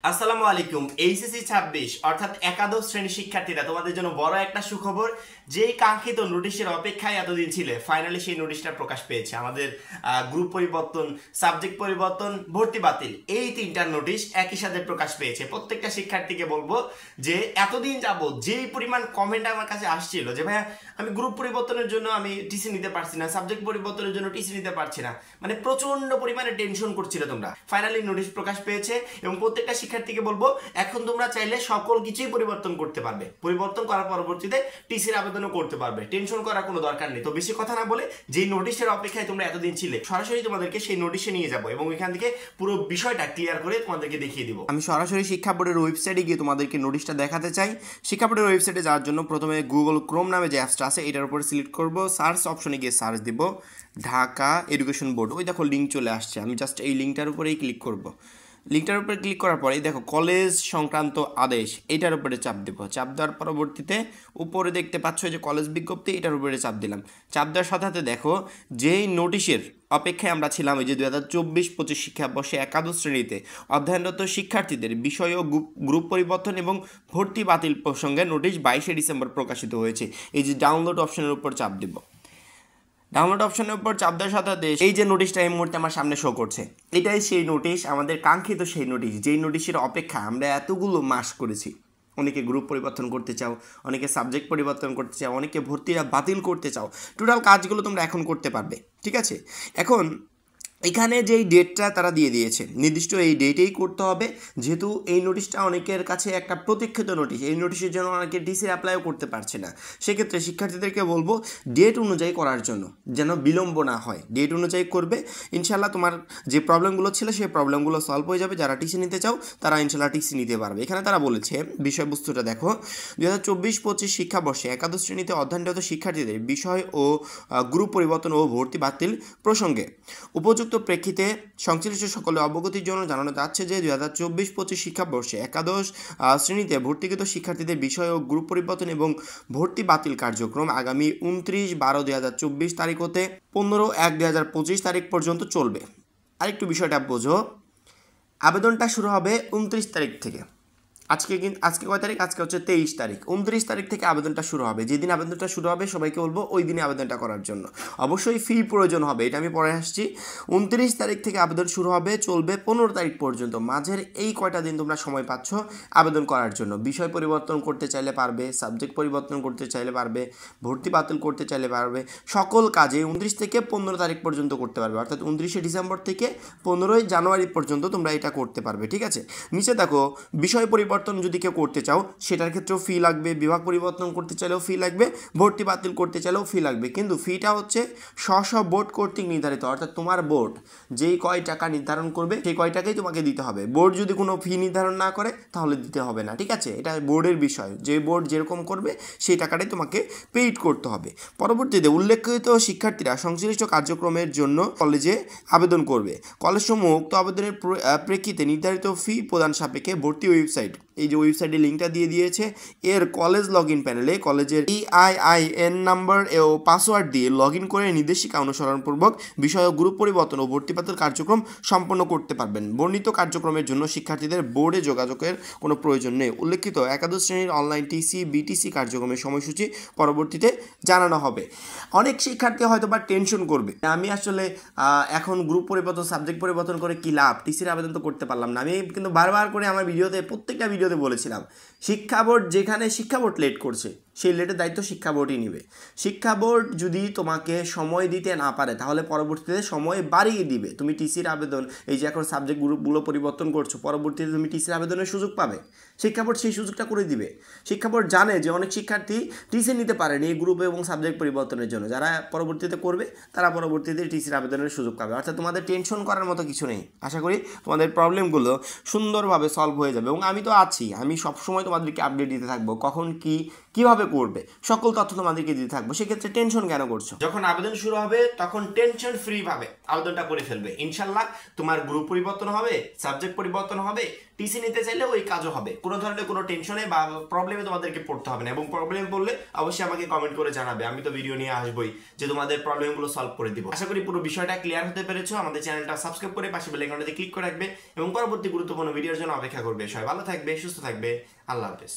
আসসালামু আলাইকুম। এইচএসসি 26 অর্থাৎ একাদশ শ্রেণীর শিক্ষার্থীরা, তোমাদের জন্য বড় একটা সুখবর। যেই কাঙ্ক্ষিত নোটিশের অপেক্ষায় এতদিন ছিলে, ফাইনালি সেই নোটিশটা প্রকাশ পেয়েছে। আমাদের গ্রুপ পরিবর্তন, সাবজেক্ট পরিবর্তন, ভর্তি বাতিল, এই তিনটার নোটিশ একই সাথে প্রকাশ পেয়েছে। প্রত্যেকটা শিক্ষার্থীকে বলবো যে এতদিন যাবত যেই পরিমাণ কমেন্ট আমার কাছে আসছিল যে ভাইয়া আমি গ্রুপ পরিবর্তনের জন্য আমি টিসি নিতে পারছি না, সাবজেক্ট পরিবর্তনের জন্য টিসি নিতে পারছি না, মানে প্রচন্ড পরিমাণে টেনশন করছিল তোমরা। ফাইনালি নোটিশ প্রকাশ পেয়েছে এবং প্রত্যেকটা শিক্ষার্থীকে বলবো এখন তোমরা চাইলে সকল কিছুই পরিবর্তন করতে পারবে। পরিবর্তন করার পরবর্তীতে টিসির আবেদনও করতে পারবে। টেনশন করার কোনো দরকার নেই। তো বেশি কথা না বলে, যেই নোটিশের অপেক্ষায় তোমরা এতদিন ছিলে, সরাসরি তোমাদেরকে সেই নোটিশে নিয়ে যাবো এবং এখান থেকে পুরো বিষয়টা ক্লিয়ার করে তোমাদেরকে দেখিয়ে দিব। আমি সরাসরি শিক্ষা বোর্ডের ওয়েবসাইটে গিয়ে তোমাদেরকে নোটিশটা দেখাতে চাই। শিক্ষা বোর্ডের ওয়েবসাইটে যাওয়ার জন্য প্রথমে গুগল ক্রোম নামে যে অ্যাপসটা আছে এটার উপর সিলেক্ট করব, সার্চ অপশনে গিয়ে সার্চ দিব ঢাকা এডুকেশন বোর্ড। ওই দেখো লিঙ্ক চলে আসছে, আমি জাস্ট এই লিঙ্কটার উপরেই ক্লিক করব। লিঙ্কটার উপরে ক্লিক করার পরে দেখো কলেজ সংক্রান্ত আদেশ, এটার উপরে চাপ দেবো। চাপ দেওয়ার পরবর্তীতে উপরে দেখতে পাচ্ছ যে কলেজ বিজ্ঞপ্তি, এটার উপরে চাপ দিলাম। চাপ দেওয়ার সাথে সাথে দেখো যেই নোটিশের অপেক্ষায় আমরা ছিলাম, এই যে 2024-25 শিক্ষাবর্ষে একাদশ শ্রেণীতে অধ্যয়নরত শিক্ষার্থীদের বিষয় ও গ্রুপ পরিবর্তন এবং ভর্তি বাতিল প্রসঙ্গে নোটিশ 22শে ডিসেম্বর প্রকাশিত হয়েছে। এই যে ডাউনলোড অপশনের উপর চাপ দেব। ডাউনলোড অপশনের উপর চাপ দেওয়ার সাথে সাথে এই যে নোটিশটা এই মুহূর্তে আমার সামনে শো করছে, এটাই সেই নোটিশ, আমাদের কাঙ্ক্ষিত সেই নোটিশ, যেই নোটিশের অপেক্ষা আমরা এতগুলো মাস করেছি। অনেকে গ্রুপ পরিবর্তন করতে চাও, অনেকে সাবজেক্ট পরিবর্তন করতে চাও, অনেকে ভর্তিরা বাতিল করতে চাও। টোটাল কাজগুলো তোমরা এখন করতে পারবে, ঠিক আছে? এখন এখানে যেই ডেটটা তারা দিয়ে দিয়েছে, নির্দিষ্ট এই ডেটেই করতে হবে। যেহেতু এই নোটিশটা অনেকের কাছে একটা প্রতীক্ষিত নোটিশ, এই নোটিশের জন্য অনেকে ডিসি অ্যাপ্লাইও করতে পারছে না। সেক্ষেত্রে শিক্ষার্থীদেরকে বলবো ডেট অনুযায়ী করার জন্য, যেন বিলম্ব না হয়। ডেট অনুযায়ী করবে, ইনশাল্লাহ তোমার যে প্রবলেমগুলো ছিল সেই প্রবলেমগুলো সলভ হয়ে যাবে। যারা টিসি নিতে চাও তারা ইনশাল্লাহ টিসি নিতে পারবে। এখানে তারা বলেছে, বিষয়বস্তুটা দেখো, 2024-25 শিক্ষাবর্ষে একাদশ শ্রেণীতে অধ্যয়নরত শিক্ষার্থীদের বিষয় ও গ্রুপ পরিবর্তন ও ভর্তি বাতিল প্রসঙ্গে উপযুক্ত প্রেক্ষিতে সংশ্লিষ্ট সকলে অবগতির জন্য জানানো যাচ্ছে যে 2024-25 শিক্ষাবর্ষে একাদশ শ্রেণীতে ভর্তিকৃত শিক্ষার্থীদের বিষয় ও গ্রুপ পরিবর্তন এবং ভর্তি বাতিল কার্যক্রম আগামী 29/12/2024 তারিখ হতে 15/1/2025 তারিখ পর্যন্ত চলবে। আরেকটু বিষয়টা বোঝো, আবেদনটা শুরু হবে 29 তারিখ থেকে। আজকে কয় তারিখ? আজকে হচ্ছে 23 তারিখ। 29 তারিখ থেকে আবেদনটা শুরু হবে। যেদিন আবেদনটা শুরু হবে সবাইকে বলবো ওই দিনে আবেদনটা করার জন্য। অবশ্যই ফি প্রয়োজন হবে, এটা আমি পরে আসছি। 29 তারিখ থেকে আবেদন শুরু হবে, চলবে 15 তারিখ পর্যন্ত। মাঝের এই কয়টা দিন তোমরা সময় পাচ্ছ আবেদন করার জন্য। বিষয় পরিবর্তন করতে চাইলে পারবে, সাবজেক্ট পরিবর্তন করতে চাইলে পারবে, ভর্তি বাতিল করতে চাইলে পারবে। সকল কাজে 29 থেকে 15 তারিখ পর্যন্ত করতে পারবে, অর্থাৎ 29শে ডিসেম্বর থেকে 15ই জানুয়ারি পর্যন্ত তোমরা এটা করতে পারবে, ঠিক আছে? নিচে দেখো বিষয় পরিবর্তন যদি কেউ করতে চাও সেটার ক্ষেত্রেও ফি লাগবে, বিভাগ পরিবর্তন করতে চাইলেও ফি লাগবে, ভর্তি বাতিল করতে চাইলেও ফি লাগবে। কিন্তু ফিটা হচ্ছে স্ব বোর্ড কর্তৃক নির্ধারিত, অর্থাৎ তোমার বোর্ড যেই কয় টাকা নির্ধারণ করবে সেই কয় টাকাই তোমাকে দিতে হবে। বোর্ড যদি কোনো ফি নির্ধারণ না করে তাহলে দিতে হবে না, ঠিক আছে? এটা বোর্ডের বিষয়, যে বোর্ড যেরকম করবে সেই টাকাটাই তোমাকে পেইড করতে হবে। পরবর্তীতে উল্লেখিত শিক্ষার্থীরা সংশ্লিষ্ট কার্যক্রমের জন্য কলেজে আবেদন করবে। কলেজসমূহ উক্ত আবেদনের প্রেক্ষিতে নির্ধারিত ফি প্রদান সাপেক্ষে ভর্তি ওয়েবসাইট, এই যে ওয়েবসাইটের লিঙ্কটা দিয়ে দিয়েছে, এর কলেজ লগ ইন প্যানেলে কলেজের EIN নাম্বার ও পাসওয়ার্ড দিয়ে লগ ইন করে নির্দেশিকা অনুসরণপূর্বক বিষয় ও গ্রুপ পরিবর্তন ও ভর্তি বাতিল কার্যক্রম সম্পন্ন করতে পারবেন। বর্ণিত কার্যক্রমের জন্য শিক্ষার্থীদের বোর্ডে যোগাযোগের কোনো প্রয়োজন নেই। উল্লেখিত একাদশ শ্রেণীর অনলাইন টিসি বিটিসি কার্যক্রমের সময়সূচি পরবর্তীতে জানানো হবে। অনেক শিক্ষার্থী হয়তো বা টেনশন করবে, আমি আসলে এখন গ্রুপ পরিবর্তন সাবজেক্ট পরিবর্তন করে কি লাভ, টিসির আবেদন তো করতে পারলাম না। আমি কিন্তু বারবার করে আমার ভিডিওতে, প্রত্যেকটা ভিডিওতে বলেছিলাম, শিক্ষা বোর্ড যেখানে শিক্ষা বোর্ড লেট করছে সেই লেটের দায়িত্ব শিক্ষা বোর্ডই নেবে। শিক্ষা বোর্ড যদি তোমাকে সময় দিতে না পারে তাহলে পরবর্তীতে সময় বাড়িয়ে দিবে। তুমি টিসির আবেদন, এই যে এখন সাবজেক্ট গ্রুপগুলো পরিবর্তন করছো, পরবর্তীতে তুমি টিসির আবেদনের সুযোগ পাবে, শিক্ষা বোর্ড সেই সুযোগটা করে দিবে। শিক্ষা বোর্ড জানে যে অনেক শিক্ষার্থী টিসি নিতে পারেনি এই গ্রুপ এবং সাবজেক্ট পরিবর্তনের জন্য, যারা পরবর্তীতে করবে তারা পরবর্তীতে টিসির আবেদনের সুযোগ পাবে। অর্থাৎ তোমাদের টেনশন করার মতো কিছু নেই। আশা করি তোমাদের প্রবলেমগুলো সুন্দরভাবে সলভ হয়ে যাবে এবং আমি তো আছি, আমি সবসময় তোমাদেরকে আপডেট দিতে থাকবো, কখন কি কিভাবে করবে সকল তথ্য তোমাদেরকে দিতে থাকবো। সেক্ষেত্রে টেনশন কেন করছো? যখন আবেদন শুরু হবে তখন টেনশন ফ্রি ভাবে আবেদনটা করে ফেলবে, ইনশাল্লাহ তোমার গ্রুপ পরিবর্তন হবে, সাবজেক্ট পরিবর্তন হবে, টিসি নিতে চাইলে ওই কাজও হবে, কোনো ধরনের কোনো টেনশনে বা প্রবলেমে তোমাদেরকে পড়তে হবে না। এবং প্রবলেম পড়লে অবশ্যই আমাকে কমেন্ট করে জানাবে, আমি তো ভিডিও নিয়ে আসবোই যে তোমাদের প্রবলেমগুলো সলভ করে দিব। আশা করি পুরো বিষয়টা ক্লিয়ার হতে পেরেছো। আমাদের চ্যানেলটা সাবস্ক্রাইব করে পাশে বেল আইকনটাতে ক্লিক করে রাখবে এবং পরবর্তী গুরুত্বপূর্ণ ভিডিওর জন্য অপেক্ষা করবে। সবাই ভালো থাকবে, সুস্থ থাকবে, আল্লাহ হাফেজ।